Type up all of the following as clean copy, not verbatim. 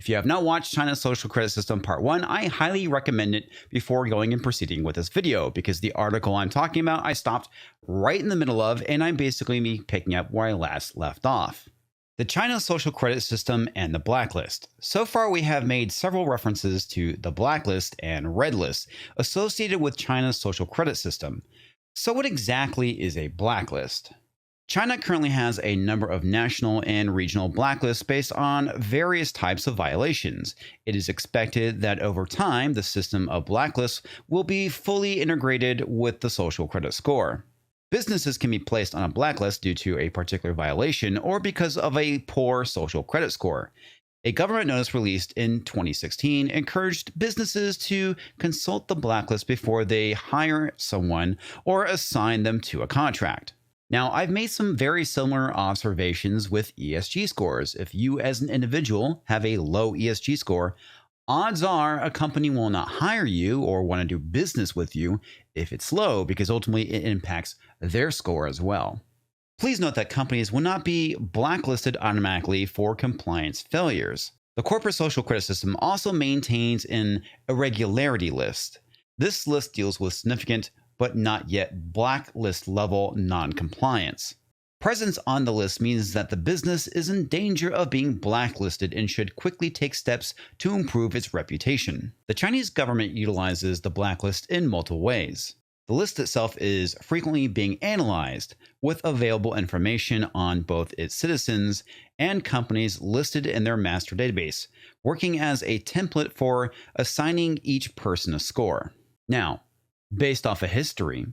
If you have not watched China's Social Credit System Part 1, I highly recommend it before going and proceeding with this video, because the article I'm talking about I stopped right in the middle of, and I'm basically me picking up where I last left off. The China Social Credit System and the Blacklist. So far we have made several references to the Blacklist and Redlist associated with China's Social Credit System. So what exactly is a blacklist? China currently has a number of national and regional blacklists based on various types of violations. It is expected that over time, the system of blacklists will be fully integrated with the social credit score. Businesses can be placed on a blacklist due to a particular violation or because of a poor social credit score. A government notice released in 2016 encouraged businesses to consult the blacklist before they hire someone or assign them to a contract. Now, I've made some very similar observations with ESG scores. If you as an individual have a low ESG score, odds are a company will not hire you or want to do business with you if it's low, because ultimately it impacts their score as well. Please note that companies will not be blacklisted automatically for compliance failures. The corporate social credit system also maintains an irregularity list. This list deals with significant but not yet blacklist level non-compliance. Presence on the list means that the business is in danger of being blacklisted and should quickly take steps to improve its reputation. The Chinese government utilizes the blacklist in multiple ways. The list itself is frequently being analyzed, with available information on both its citizens and companies listed in their master database, working as a template for assigning each person a score. Now, based off of history,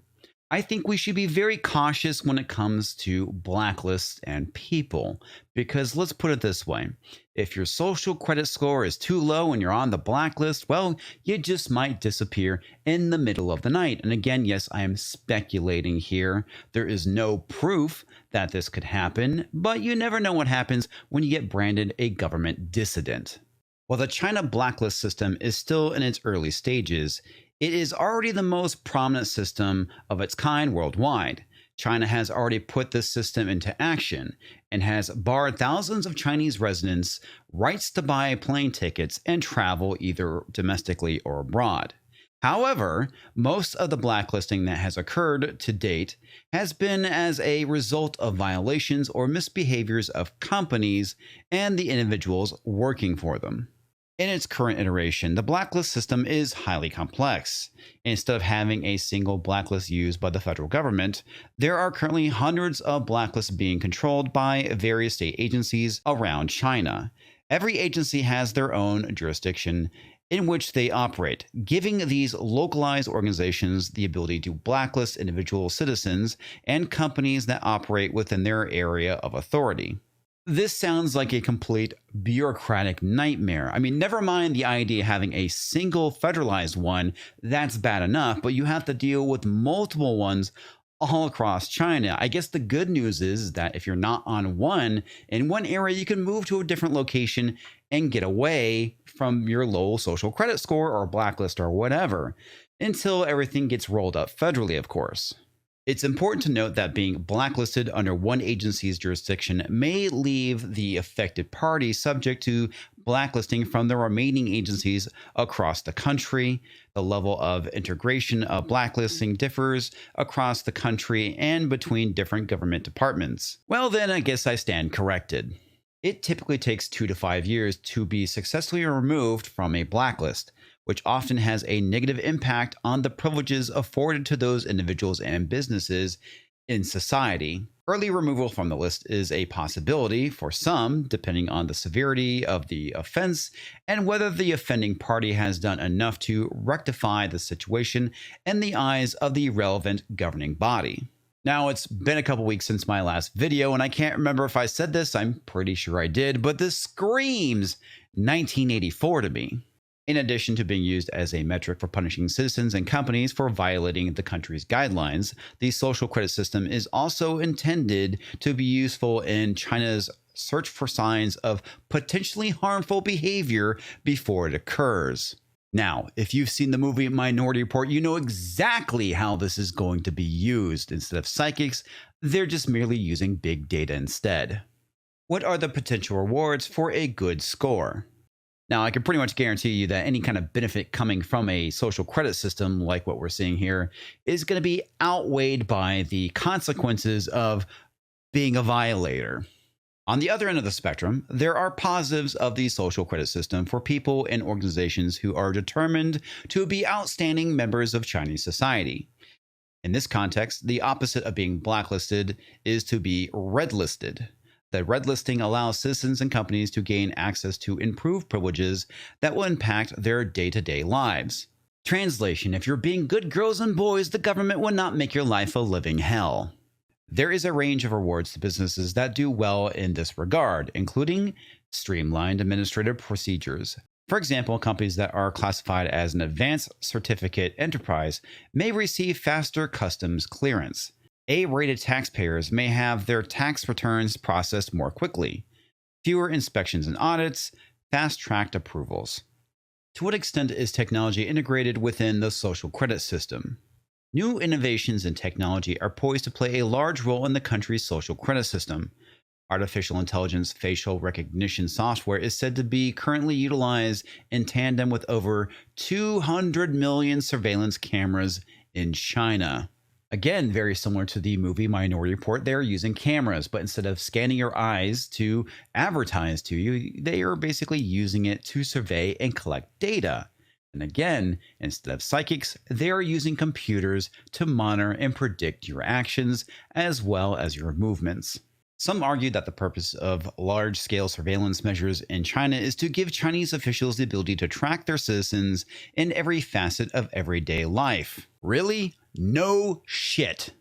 I think we should be very cautious when it comes to blacklists and people, because let's put it this way. If your social credit score is too low and you're on the blacklist, well, you just might disappear in the middle of the night. And again, yes, I am speculating here. There is no proof that this could happen, but you never know what happens when you get branded a government dissident. While the China blacklist system is still in its early stages, it is already the most prominent system of its kind worldwide. China has already put this system into action and has barred thousands of Chinese residents rights to buy plane tickets and travel either domestically or abroad. However, most of the blacklisting that has occurred to date has been as a result of violations or misbehaviors of companies and the individuals working for them. In its current iteration, the blacklist system is highly complex. Instead of having a single blacklist used by the federal government, there are currently hundreds of blacklists being controlled by various state agencies around China. Every agency has their own jurisdiction in which they operate, giving these localized organizations the ability to blacklist individual citizens and companies that operate within their area of authority. This sounds like a complete bureaucratic nightmare. I mean, never mind the idea of having a single federalized one, that's bad enough, but you have to deal with multiple ones all across China. I guess the good news is that if you're not on one in one area, you can move to a different location and get away from your low social credit score or blacklist or whatever, until everything gets rolled up federally, of course. It's important to note that being blacklisted under one agency's jurisdiction may leave the affected party subject to blacklisting from the remaining agencies across the country. The level of integration of blacklisting differs across the country and between different government departments. Well, then I guess I stand corrected. It typically takes 2 to 5 years to be successfully removed from a blacklist, which often has a negative impact on the privileges afforded to those individuals and businesses in society. Early removal from the list is a possibility for some, depending on the severity of the offense and whether the offending party has done enough to rectify the situation in the eyes of the relevant governing body. Now, it's been a couple weeks since my last video, and I can't remember if I said this. I'm pretty sure I did, but this screams 1984 to me. In addition to being used as a metric for punishing citizens and companies for violating the country's guidelines, the social credit system is also intended to be useful in China's search for signs of potentially harmful behavior before it occurs. Now, if you've seen the movie Minority Report, you know exactly how this is going to be used. Instead of psychics, they're just merely using big data instead. What are the potential rewards for a good score? Now, I can pretty much guarantee you that any kind of benefit coming from a social credit system like what we're seeing here is going to be outweighed by the consequences of being a violator. On the other end of the spectrum, there are positives of the social credit system for people and organizations who are determined to be outstanding members of Chinese society. In this context, the opposite of being blacklisted is to be redlisted. The red listing allows citizens and companies to gain access to improved privileges that will impact their day-to-day lives. Translation: if you're being good girls and boys, the government will not make your life a living hell. There is a range of rewards to businesses that do well in this regard, including streamlined administrative procedures. For example, companies that are classified as an advanced certificate enterprise may receive faster customs clearance. A-rated taxpayers may have their tax returns processed more quickly, fewer inspections and audits, fast-tracked approvals. To what extent is technology integrated within the social credit system? New innovations in technology are poised to play a large role in the country's social credit system. Artificial intelligence facial recognition software is said to be currently utilized in tandem with over 200 million surveillance cameras in China. Again, very similar to the movie Minority Report, they're using cameras, but instead of scanning your eyes to advertise to you, they are basically using it to survey and collect data. And again, instead of psychics, they are using computers to monitor and predict your actions as well as your movements. Some argue that the purpose of large-scale surveillance measures in China is to give Chinese officials the ability to track their citizens in every facet of everyday life. Really? No shit.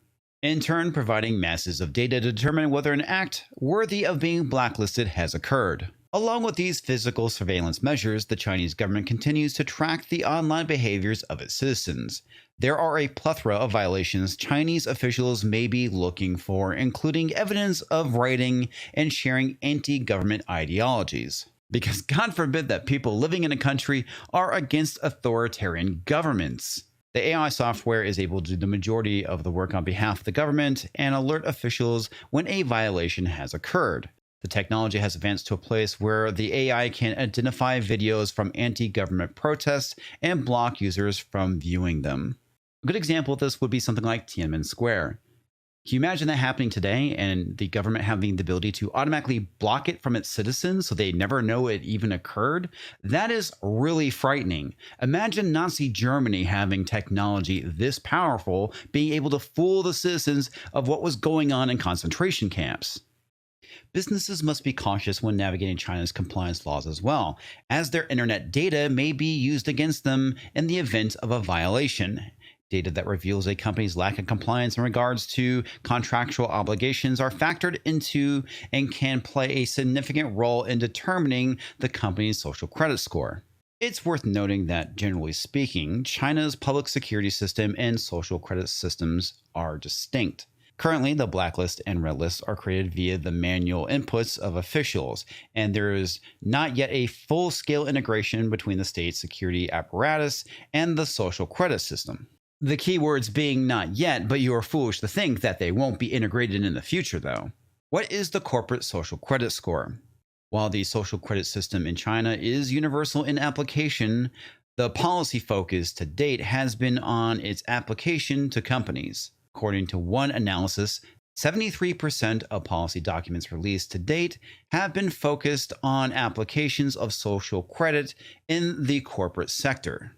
In turn, providing masses of data to determine whether an act worthy of being blacklisted has occurred. Along with these physical surveillance measures, the Chinese government continues to track the online behaviors of its citizens. There are a plethora of violations Chinese officials may be looking for, including evidence of writing and sharing anti-government ideologies. Because God forbid that people living in a country are against authoritarian governments. The AI software is able to do the majority of the work on behalf of the government and alert officials when a violation has occurred. The technology has advanced to a place where the AI can identify videos from anti-government protests and block users from viewing them. A good example of this would be something like Tiananmen Square. Can you imagine that happening today and the government having the ability to automatically block it from its citizens so they never know it even occurred? That is really frightening. Imagine Nazi Germany having technology this powerful, being able to fool the citizens of what was going on in concentration camps. Businesses must be cautious when navigating China's compliance laws as well, as their internet data may be used against them in the event of a violation. Data that reveals a company's lack of compliance in regards to contractual obligations are factored into and can play a significant role in determining the company's social credit score. It's worth noting that, generally speaking, China's public security system and social credit systems are distinct. Currently, the Blacklist and Redlist are created via the manual inputs of officials, and there is not yet a full-scale integration between the state security apparatus and the social credit system. The keywords being not yet, but you are foolish to think that they won't be integrated in the future, though. What is the corporate social credit score? While the social credit system in China is universal in application, the policy focus to date has been on its application to companies. According to one analysis, 73% of policy documents released to date have been focused on applications of social credit in the corporate sector.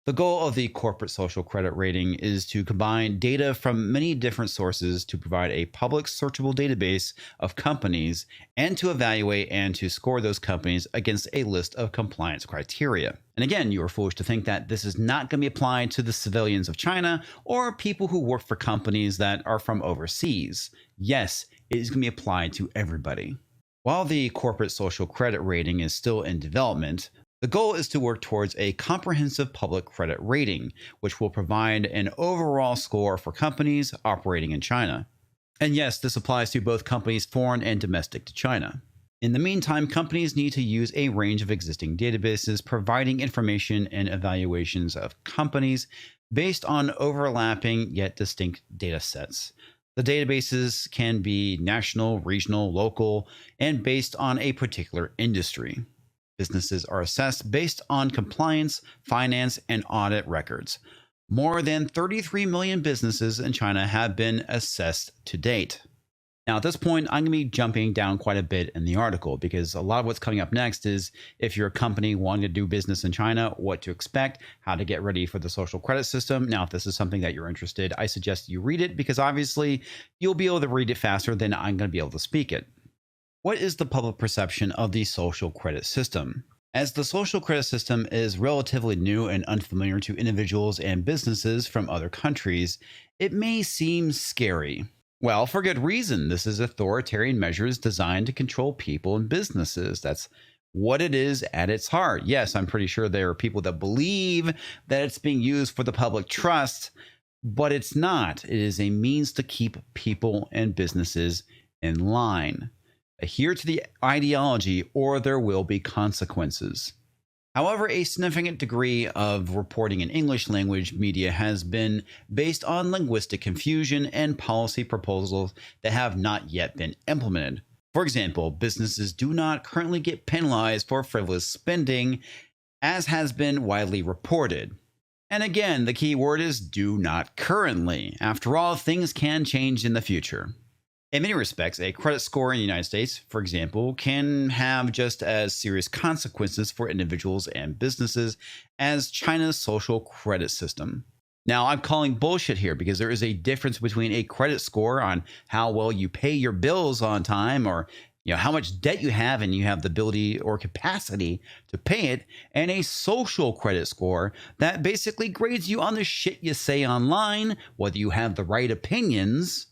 The goal of the corporate social credit rating is to combine data from many different sources to provide a public searchable database of companies and to evaluate and to score those companies against a list of compliance criteria. And again, you are foolish to think that this is not going to be applied to the civilians of China or people who work for companies that are from overseas. Yes, it is going to be applied to everybody. While the corporate social credit rating is still in development, the goal is to work towards a comprehensive public credit rating, which will provide an overall score for companies operating in China. And yes, this applies to both companies foreign and domestic to China. In the meantime, companies need to use a range of existing databases providing information and evaluations of companies based on overlapping yet distinct data sets. The databases can be national, regional, local, and based on a particular industry. Businesses are assessed based on compliance, finance, and audit records. More than 33 million businesses in China have been assessed to date. Now, at this point, I'm going to be jumping down quite a bit in the article because a lot of what's coming up next is if you're a company wanting to do business in China, what to expect, how to get ready for the social credit system. Now, if this is something that you're interested, I suggest you read it because obviously you'll be able to read it faster than I'm going to be able to speak it. What is the public perception of the social credit system? As the social credit system is relatively new and unfamiliar to individuals and businesses from other countries, it may seem scary. Well, for good reason. This is authoritarian measures designed to control people and businesses. That's what it is at its heart. Yes, I'm pretty sure there are people that believe that it's being used for the public trust, but it's not. It is a means to keep people and businesses in line. Adhere to the ideology or there will be consequences. However, a significant degree of reporting in English language media has been based on linguistic confusion and policy proposals that have not yet been implemented. For example, businesses do not currently get penalized for frivolous spending, as has been widely reported. And again, the key word is do not currently. After all, things can change in the future. In many respects, a credit score in the United States, for example, can have just as serious consequences for individuals and businesses as China's social credit system. Now, I'm calling bullshit here because there is a difference between a credit score on how well you pay your bills on time or how much debt you have and you have the ability or capacity to pay it, and a social credit score that basically grades you on the shit you say online, whether you have the right opinions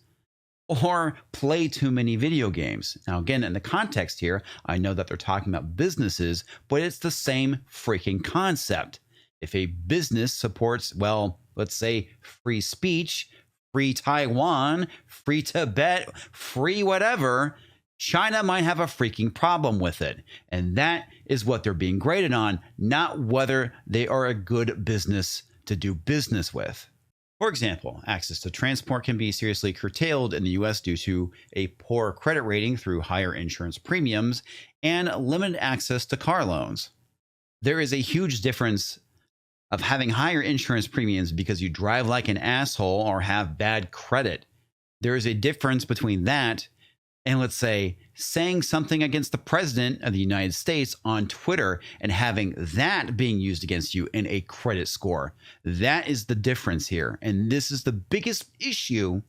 or play too many video games. Now, again, in the context here, I know that they're talking about businesses, but it's the same freaking concept. If a business supports, well, let's say free speech, free Taiwan, free Tibet, free whatever, China might have a freaking problem with it. And that is what they're being graded on, not whether they are a good business to do business with. For example, access to transport can be seriously curtailed in the US due to a poor credit rating through higher insurance premiums and limited access to car loans. There is a huge difference of having higher insurance premiums because you drive like an asshole or have bad credit. There is a difference between that and, let's say, saying something against the president of the United States on Twitter and having that being used against you in a credit score. That is the difference here. And this is the biggest issue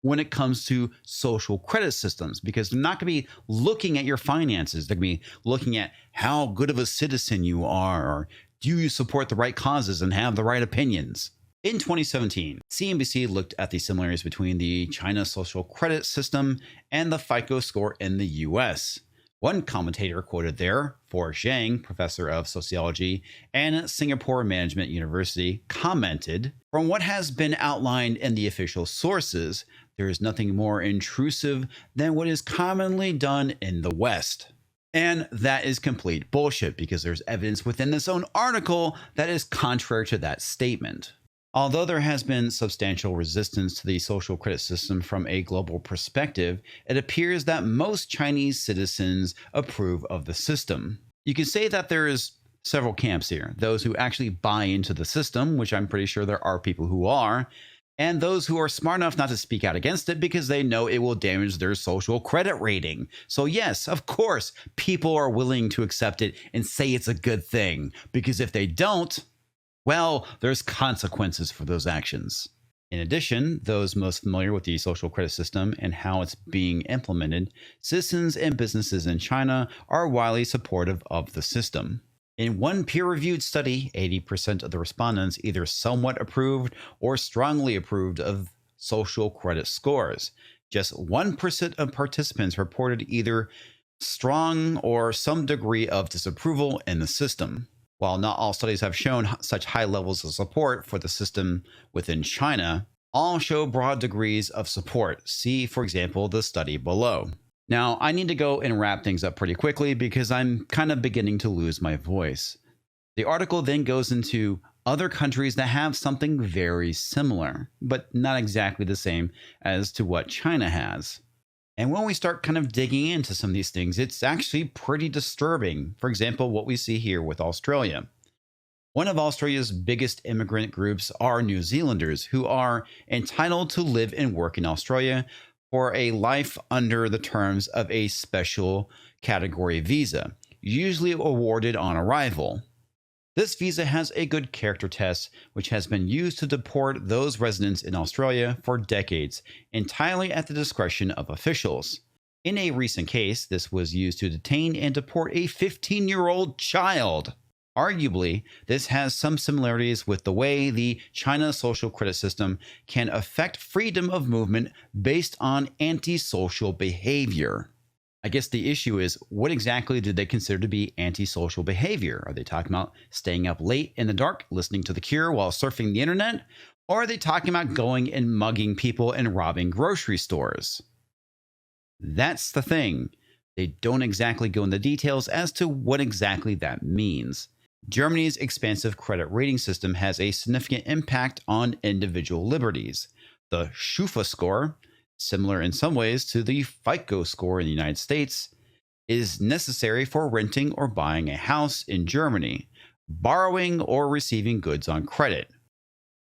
when it comes to social credit systems, because they're not going to be looking at your finances. They're going to be looking at how good of a citizen you are, or do you support the right causes and have the right opinions. In 2017, CNBC looked at the similarities between the China social credit system and the FICO score in the US. One commentator quoted there, For Zhang, professor of sociology and Singapore Management University, commented, "From what has been outlined in the official sources, there is nothing more intrusive than what is commonly done in the West." And that is complete bullshit because there's evidence within this own article that is contrary to that statement. Although there has been substantial resistance to the social credit system from a global perspective, it appears that most Chinese citizens approve of the system. You can say that there is several camps here. Those who actually buy into the system, which I'm pretty sure there are people who are, and those who are smart enough not to speak out against it because they know it will damage their social credit rating. So yes, of course, people are willing to accept it and say it's a good thing, because if they don't, well, there's consequences for those actions. In addition, those most familiar with the social credit system and how it's being implemented, citizens and businesses in China are widely supportive of the system. In one peer-reviewed study, 80% of the respondents either somewhat approved or strongly approved of social credit scores. Just 1% of participants reported either strong or some degree of disapproval in the system. While not all studies have shown such high levels of support for the system within China, all show broad degrees of support. See, for example, the study below. Now, I need to go and wrap things up pretty quickly because I'm kind of beginning to lose my voice. The article then goes into other countries that have something very similar, but not exactly the same as to what China has. And when we start kind of digging into some of these things, it's actually pretty disturbing. For example, what we see here with Australia. One of Australia's biggest immigrant groups are New Zealanders who are entitled to live and work in Australia for a life under the terms of a special category visa, usually awarded on arrival. This visa has a good character test, which has been used to deport those residents in Australia for decades, entirely at the discretion of officials. In a recent case, this was used to detain and deport a 15-year-old child. Arguably, this has some similarities with the way the China social credit system can affect freedom of movement based on antisocial behavior. I guess the issue is, what exactly did they consider to be antisocial behavior? Are they talking about staying up late in the dark, listening to The Cure while surfing the internet? Or are they talking about going and mugging people and robbing grocery stores? That's the thing. They don't exactly go into details as to what exactly that means. Germany's expansive credit rating system has a significant impact on individual liberties. The Schufa score, similar in some ways to the FICO score in the United States, is necessary for renting or buying a house in Germany, borrowing or receiving goods on credit.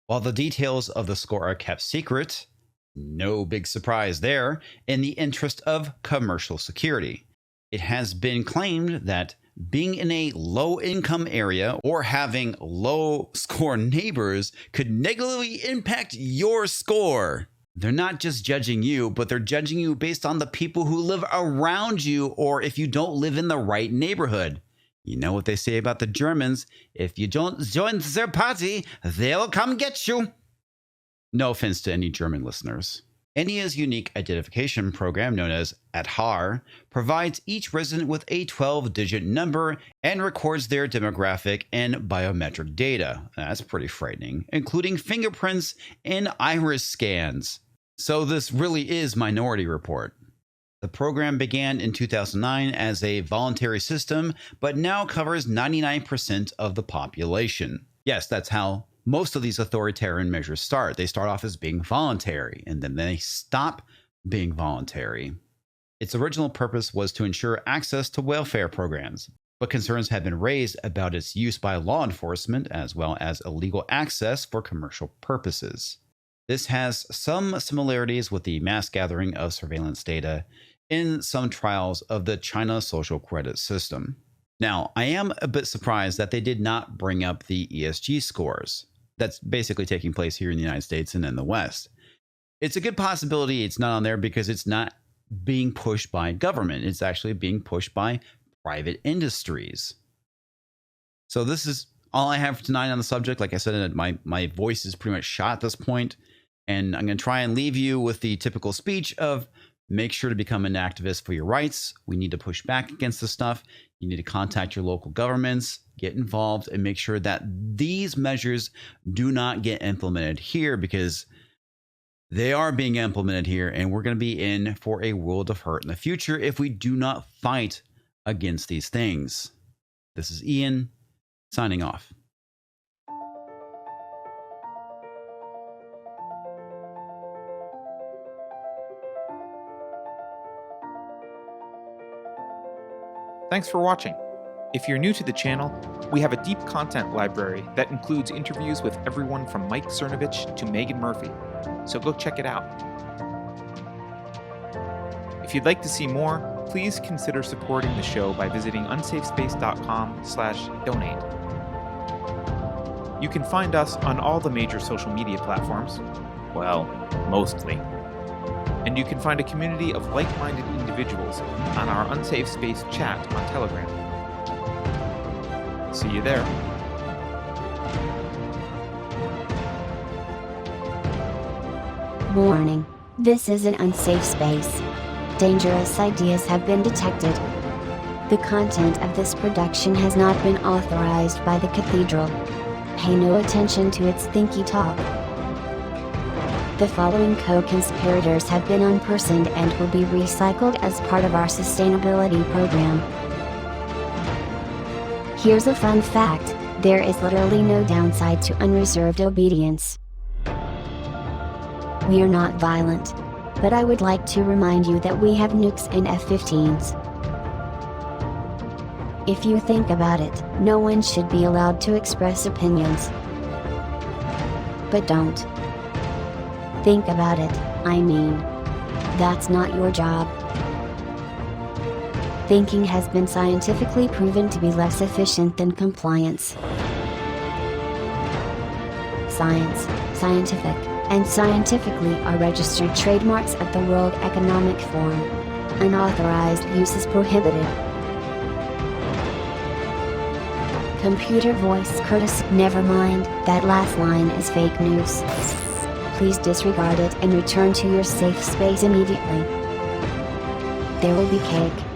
While the details of the score are kept secret, no big surprise there, in the interest of commercial security. It has been claimed that being in a low-income area or having low-score neighbors could negatively impact your score. They're not just judging you, but they're judging you based on the people who live around you or if you don't live in the right neighborhood. You know what they say about the Germans: if you don't join their party, they'll come get you. No offense to any German listeners. India's unique identification program, known as Aadhaar, provides each resident with a 12-digit number and records their demographic and biometric data. That's pretty frightening, including fingerprints and iris scans. So this really is Minority Report. The program began in 2009 as a voluntary system, but now covers 99% of the population. Yes, that's how most of these authoritarian measures start. They start off as being voluntary, and then they stop being voluntary. Its original purpose was to ensure access to welfare programs, but concerns have been raised about its use by law enforcement as well as illegal access for commercial purposes. This has some similarities with the mass gathering of surveillance data in some trials of the China social credit system. Now, I am a bit surprised that they did not bring up the ESG scores. That's basically taking place here in the United States and in the West. It's a good possibility it's not on there because it's not being pushed by government. It's actually being pushed by private industries. So this is all I have for tonight on the subject. Like I said, my voice is pretty much shot at this point, and I'm going to try and leave you with the typical speech of make sure to become an activist for your rights. We need to push back against this stuff. You need to contact your local governments, get involved, and make sure that these measures do not get implemented here, because they are being implemented here, and we're going to be in for a world of hurt in the future if we do not fight against these things. This is Ian, signing off. Thanks for watching. If you're new to the channel, we have a deep content library that includes interviews with everyone from Mike Cernovich to Megan Murphy, so go check it out. If you'd like to see more, please consider supporting the show by visiting unsafespace.com/donate. You can find us on all the major social media platforms, well, mostly. And you can find a community of like-minded individuals on our Unsafe Space chat on Telegram. See you there. Warning. This is an unsafe space. Dangerous ideas have been detected. The content of this production has not been authorized by the Cathedral. Pay no attention to its thinky talk. The following co-conspirators have been unpersoned and will be recycled as part of our sustainability program. Here's a fun fact: there is literally no downside to unreserved obedience. We are not violent. But I would like to remind you that we have nukes and F-15s. If you think about it, no one should be allowed to express opinions. But don't. Think about it, I mean. That's not your job. Thinking has been scientifically proven to be less efficient than compliance. Science, scientific, and scientifically are registered trademarks at the World Economic Forum. Unauthorized use is prohibited. Computer voice courtesy. Never mind, that last line is fake news. Please disregard it and return to your safe space immediately. There will be cake.